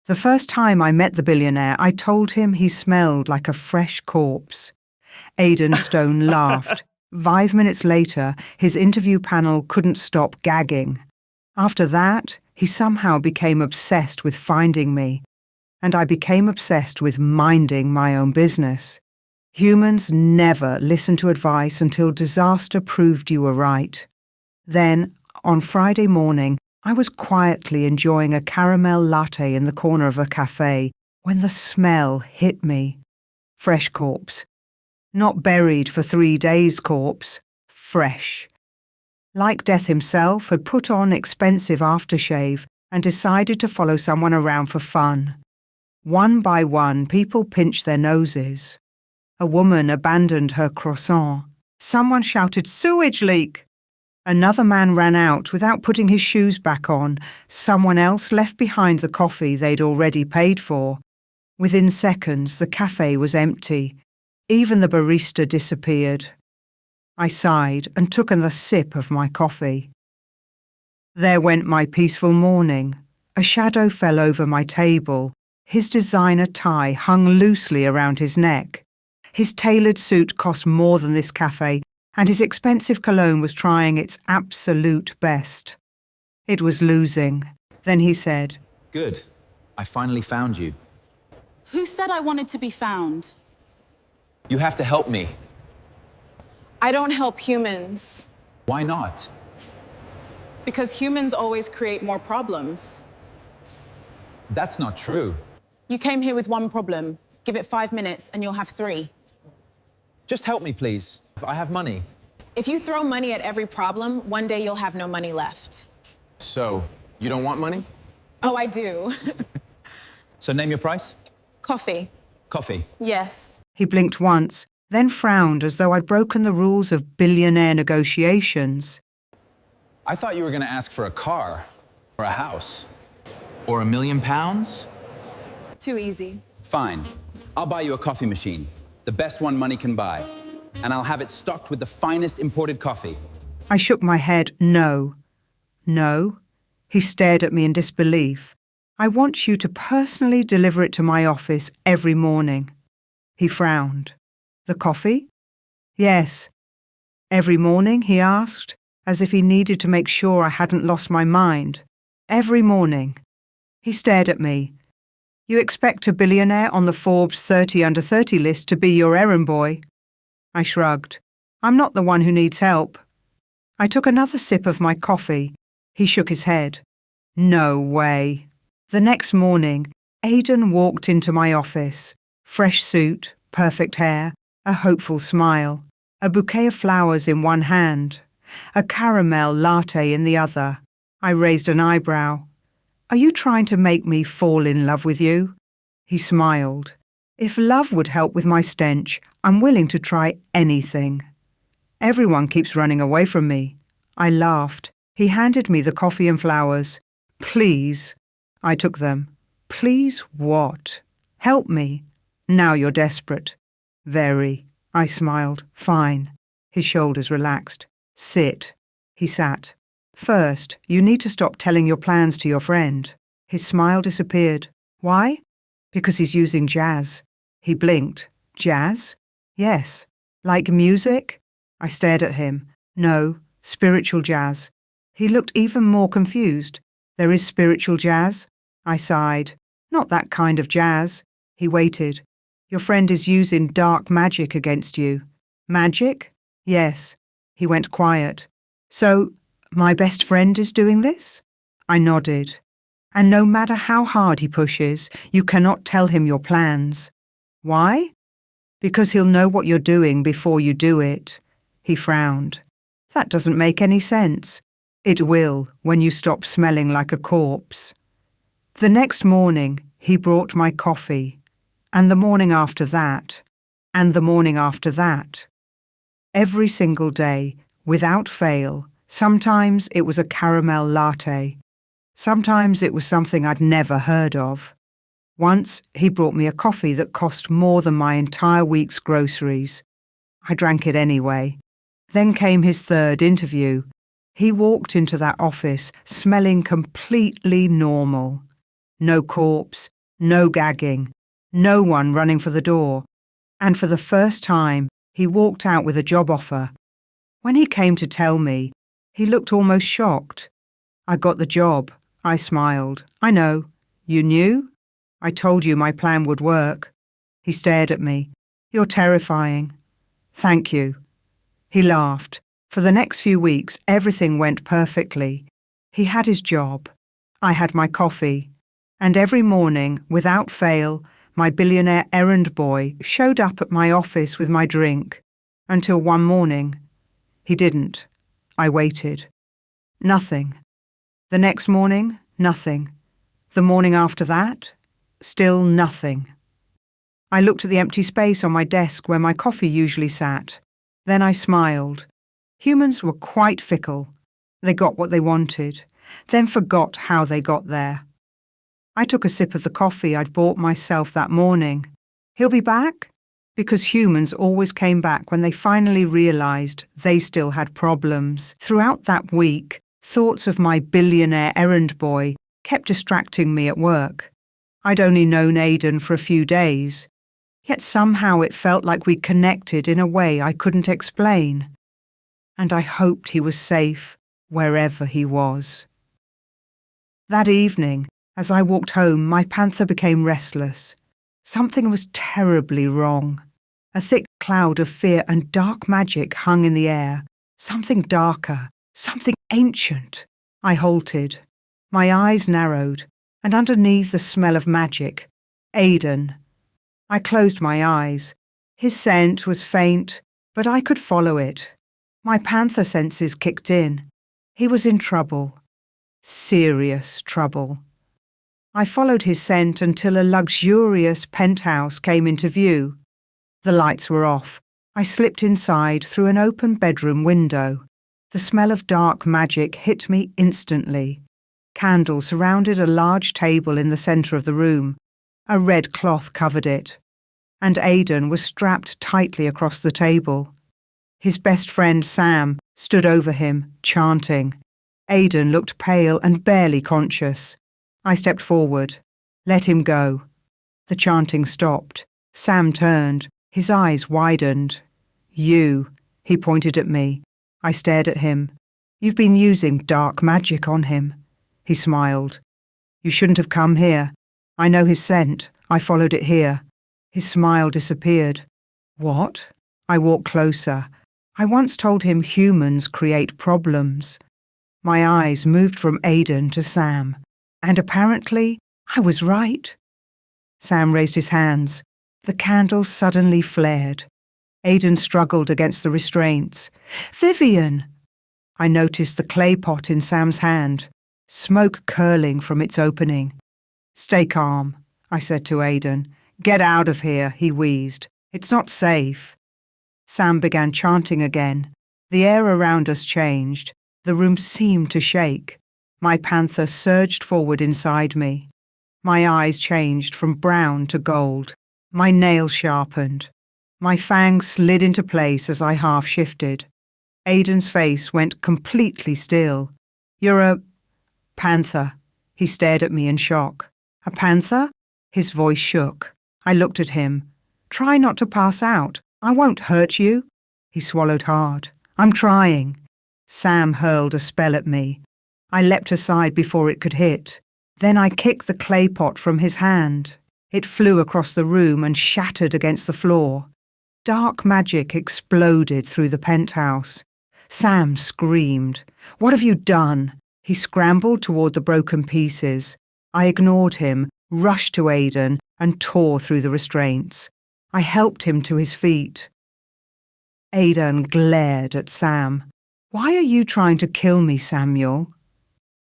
The first time I met the billionaire, I told him he smelled like a fresh corpse. Aiden Stone laughed. 5 minutes later, his interview panel couldn't stop gagging. After that, he somehow became obsessed with finding me, and I became obsessed with minding my own business. Humans never listen to advice until disaster proved you were right. Then, on Friday morning, I was quietly enjoying a caramel latte in the corner of a cafe when the smell hit me. Fresh corpse. Not buried for 3 days corpse. Fresh. Like Death himself, had put on expensive aftershave and decided to follow someone around for fun. One by one, people pinched their noses. A woman abandoned her croissant. Someone shouted, "Sewage leak!" Another man ran out without putting his shoes back on. Someone else left behind the coffee they'd already paid for. Within seconds, the cafe was empty. Even the barista disappeared. I sighed and took another sip of my coffee. There went my peaceful morning. A shadow fell over my table. His designer tie hung loosely around his neck. His tailored suit cost more than this cafe, and his expensive cologne was trying its absolute best. It was losing. Then he said, "Good. I finally found you." Who said I wanted to be found? You have to help me. I don't help humans. Why not? Because humans always create more problems. That's not true. You came here with one problem. Give it 5 minutes and you'll have 3. Just help me, please. I have money. If you throw money at every problem, one day you'll have no money left. So, you don't want money? Oh, I do. So name your price? Coffee. Coffee. Yes. He blinked once, then frowned as though I'd broken the rules of billionaire negotiations. I thought you were gonna ask for a car, or a house, or £1 million? Too easy. Fine. I'll buy you a coffee machine, the best one money can buy, and I'll have it stocked with the finest imported coffee. I shook my head, no. No? He stared at me in disbelief. I want you to personally deliver it to my office every morning. He frowned. The coffee? Yes. Every morning, he asked, as if he needed to make sure I hadn't lost my mind. Every morning. He stared at me. You expect a billionaire on the Forbes 30 under 30 list to be your errand boy? I shrugged. I'm not the one who needs help. I took another sip of my coffee. He shook his head. No way. The next morning, Aiden walked into my office. Fresh suit, perfect hair, a hopeful smile, a bouquet of flowers in one hand, a caramel latte in the other. I raised an eyebrow. Are you trying to make me fall in love with you? He smiled. If love would help with my stench, I'm willing to try anything. Everyone keeps running away from me. I laughed. He handed me the coffee and flowers. Please. I took them. Please what? Help me. Now you're desperate. Very. I smiled. Fine. His shoulders relaxed. Sit. He sat. First, you need to stop telling your plans to your friend. His smile disappeared. Why? Because he's using jazz. He blinked. Jazz? Yes. Like music? I stared at him. No, spiritual jazz. He looked even more confused. There is spiritual jazz? I sighed. Not that kind of jazz. He waited. Your friend is using dark magic against you. Magic? Yes. He went quiet. So, my best friend is doing this? I nodded. And no matter how hard he pushes, you cannot tell him your plans. Why? Because he'll know what you're doing before you do it. He frowned. That doesn't make any sense. It will when you stop smelling like a corpse. The next morning, he brought my coffee. And the morning after that. And the morning after that. Every single day, without fail. Sometimes it was a caramel latte. Sometimes it was something I'd never heard of. Once he brought me a coffee that cost more than my entire week's groceries. I drank it anyway. Then came his third interview. He walked into that office smelling completely normal. No corpse, No gagging. No one running for the door. And for the first time, he walked out with a job offer. When he came to tell me, he looked almost shocked. I got the job. I smiled. I know. You knew? I told you my plan would work. He stared at me. You're terrifying. Thank you. He laughed. For the next few weeks, everything went perfectly. He had his job. I had my coffee. And every morning, without fail, my billionaire errand boy showed up at my office with my drink. Until one morning, he didn't. I waited. Nothing. The next morning, nothing. The morning after that, still nothing. I looked at the empty space on my desk where my coffee usually sat. Then I smiled. Humans were quite fickle. They got what they wanted, then forgot how they got there. I took a sip of the coffee I'd bought myself that morning. He'll be back? Because humans always came back when they finally realized they still had problems. Throughout that week, thoughts of my billionaire errand boy kept distracting me at work. I'd only known Aiden for a few days, yet somehow it felt like we connected in a way I couldn't explain. And I hoped he was safe wherever he was. That evening, as I walked home, my panther became restless. Something was terribly wrong. A thick cloud of fear and dark magic hung in the air. Something darker, something ancient. I halted. My eyes narrowed, and underneath the smell of magic, Aiden. I closed my eyes. His scent was faint, but I could follow it. My panther senses kicked in. He was in trouble. Serious trouble. I followed his scent until a luxurious penthouse came into view. The lights were off. I slipped inside through an open bedroom window. The smell of dark magic hit me instantly. Candles surrounded a large table in the centre of the room. A red cloth covered it. And Aiden was strapped tightly across the table. His best friend Sam stood over him, chanting. Aiden looked pale and barely conscious. I stepped forward. Let him go. The chanting stopped. Sam turned. His eyes widened. You, he pointed at me. I stared at him. You've been using dark magic on him. He smiled. You shouldn't have come here. I know his scent. I followed it here. His smile disappeared. What? I walked closer. I once told him humans create problems. My eyes moved from Aiden to Sam. And apparently, I was right. Sam raised his hands. The candles suddenly flared. Aiden struggled against the restraints. Vivian! I noticed the clay pot in Sam's hand, smoke curling from its opening. Stay calm, I said to Aiden. Get out of here, he wheezed. It's not safe. Sam began chanting again. The air around us changed. The room seemed to shake. My panther surged forward inside me. My eyes changed from brown to gold. My nails sharpened. My fangs slid into place as I half-shifted. Aiden's face went completely still. You're a panther. He stared at me in shock. A panther? His voice shook. I looked at him. Try not to pass out. I won't hurt you. He swallowed hard. I'm trying. Sam hurled a spell at me. I leapt aside before it could hit. Then I kicked the clay pot from his hand. It flew across the room and shattered against the floor. Dark magic exploded through the penthouse. Sam screamed. What have you done? He scrambled toward the broken pieces. I ignored him, rushed to Aiden, and tore through the restraints. I helped him to his feet. Aiden glared at Sam. Why are you trying to kill me, Samuel?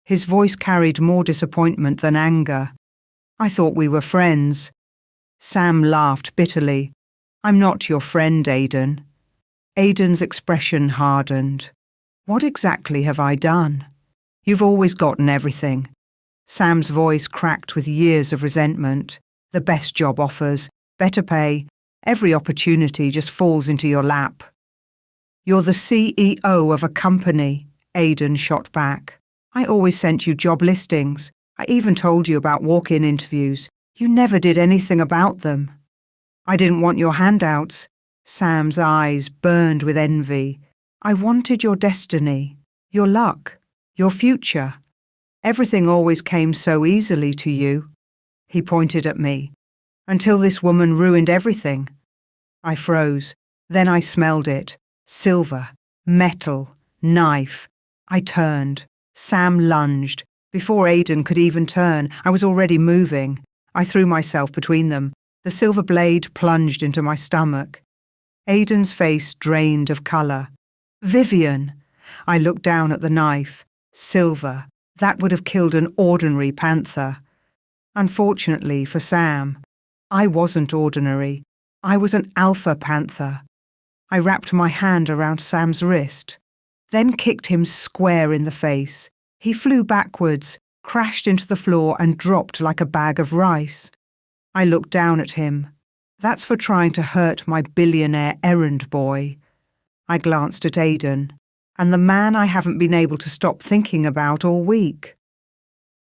His voice carried more disappointment than anger. I thought we were friends. Sam laughed bitterly. I'm not your friend, Aiden. Aiden's expression hardened. What exactly have I done? You've always gotten everything. Sam's voice cracked with years of resentment. The best job offers, better pay, every opportunity just falls into your lap. You're the CEO of a company, Aiden shot back. I always sent you job listings. I even told you about walk-in interviews. You never did anything about them. I didn't want your handouts. Sam's eyes burned with envy. I wanted your destiny, your luck, your future. Everything always came so easily to you. He pointed at me. Until this woman ruined everything. I froze. Then I smelled it. Silver, metal, knife. I turned. Sam lunged. Before Aiden could even turn, I was already moving. I threw myself between them. The silver blade plunged into my stomach. Aiden's face drained of colour. Vivian! I looked down at the knife. Silver. That would have killed an ordinary panther. Unfortunately for Sam, I wasn't ordinary. I was an Alpha Panther. I wrapped my hand around Sam's wrist, then kicked him square in the face. He flew backwards, crashed into the floor and dropped like a bag of rice. I looked down at him. That's for trying to hurt my billionaire errand boy. I glanced at Aiden, and the man I haven't been able to stop thinking about all week.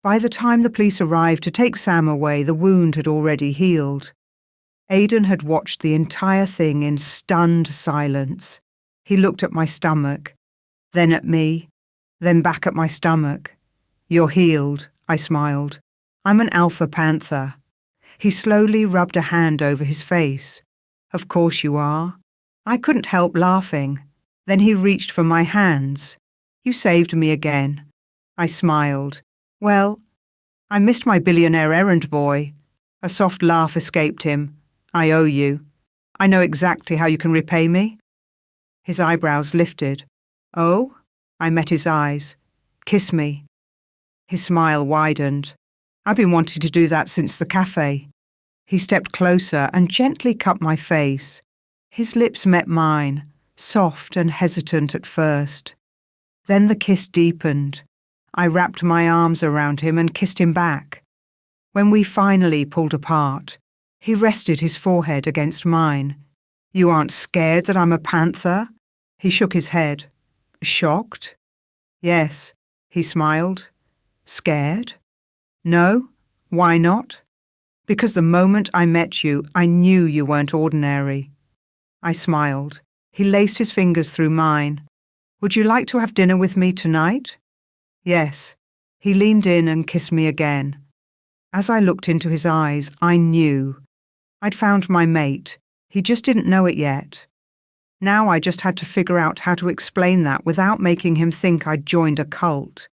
By the time the police arrived to take Sam away, the wound had already healed. Aiden had watched the entire thing in stunned silence. He looked at my stomach, then at me, then back at my stomach. You're healed, I smiled. I'm an Alpha Panther. He slowly rubbed a hand over his face. Of course you are. I couldn't help laughing. Then he reached for my hands. You saved me again. I smiled. Well, I missed my billionaire errand boy. A soft laugh escaped him. I owe you. I know exactly how you can repay me. His eyebrows lifted. Oh? I met his eyes. Kiss me. His smile widened. I've been wanting to do that since the cafe. He stepped closer and gently cupped my face. His lips met mine, soft and hesitant at first. Then the kiss deepened. I wrapped my arms around him and kissed him back. When we finally pulled apart, he rested his forehead against mine. You aren't scared that I'm a panther? He shook his head. Shocked? Yes, he smiled. Scared? No? Why not? Because the moment I met you, I knew you weren't ordinary. I smiled. He laced his fingers through mine. Would you like to have dinner with me tonight? Yes. He leaned in and kissed me again. As I looked into his eyes, I knew. I'd found my mate. He just didn't know it yet. Now I just had to figure out how to explain that without making him think I'd joined a cult.